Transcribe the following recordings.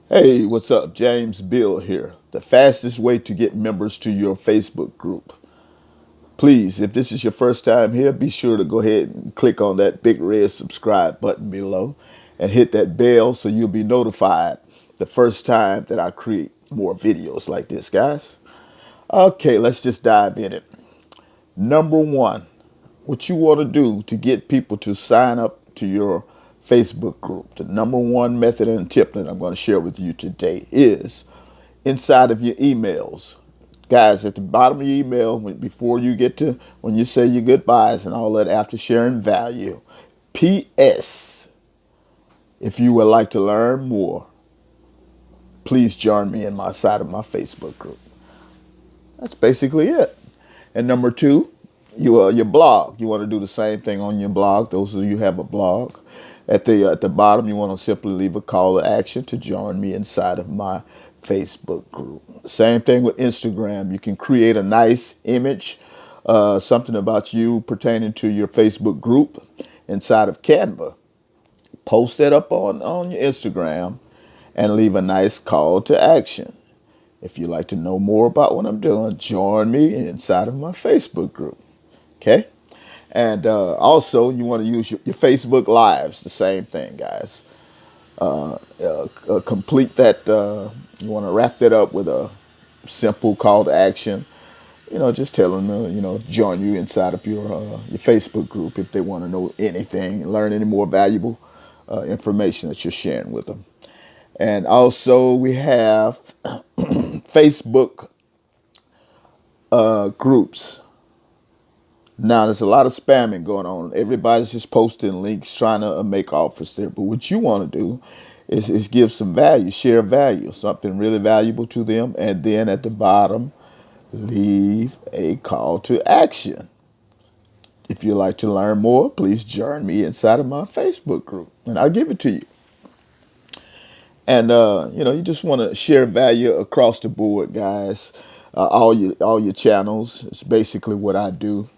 Hey, what's up? James Bill here. The fastest way to get members to your Facebook group. Please, if this is your first time here, be sure to go ahead and click on that big red subscribe button below and hit that bell so you'll be notified the first time that I create more videos like this, guys. Okay, let's just dive in it. Number one, what you want to do to get people to sign up to your Facebook group. The number one method and tip that I'm going to share with you today is inside of your emails. Guys, at the bottom of your email, before you get to when you say your goodbyes and all that after sharing value, P.S. If you would like to learn more, please join me in my side of my Facebook group. That's basically it. And number two, your blog. You want to do the same thing on your blog. Those of you who have a blog, at the bottom, you want to simply leave a call to action to join me inside of my Facebook group. Same thing with Instagram. You can create a nice image, something about you pertaining to your Facebook group inside of Canva. Post that up on your Instagram and leave a nice call to action. If you'd like to know more about what I'm doing, join me inside of my Facebook group. Okay? And also, you want to use your Facebook Lives, the same thing, guys. Complete that, you want to wrap that up with a simple call to action. Just tell them, join you inside of your Facebook group if they want to know anything, learn any more valuable information that you're sharing with them. And also, we have Facebook groups. Now, there's a lot of spamming going on. Everybody's just posting links, trying to make offers there. But what you want to do is give some value, share value, something really valuable to them. And then at the bottom, leave a call to action. If you'd like to learn more, please join me inside of my Facebook group, and I'll give it to you. And you just want to share value across the board, guys. All your channels. It's basically what I do.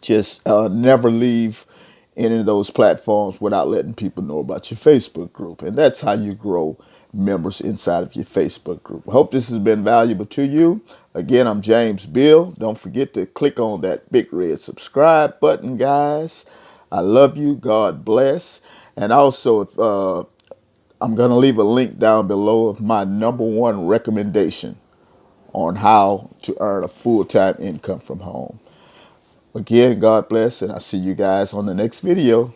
Just never leave any of those platforms without letting people know about your Facebook group, and that's how you grow members inside of your Facebook group. I hope this has been valuable to you. Again, I'm James Bill. Don't forget to click on that big red subscribe button, guys. I love you. God bless. And also, if I'm going to leave a link down below of my number one recommendation on how to earn a full-time income from home. Again, God bless, and I'll see you guys on the next video.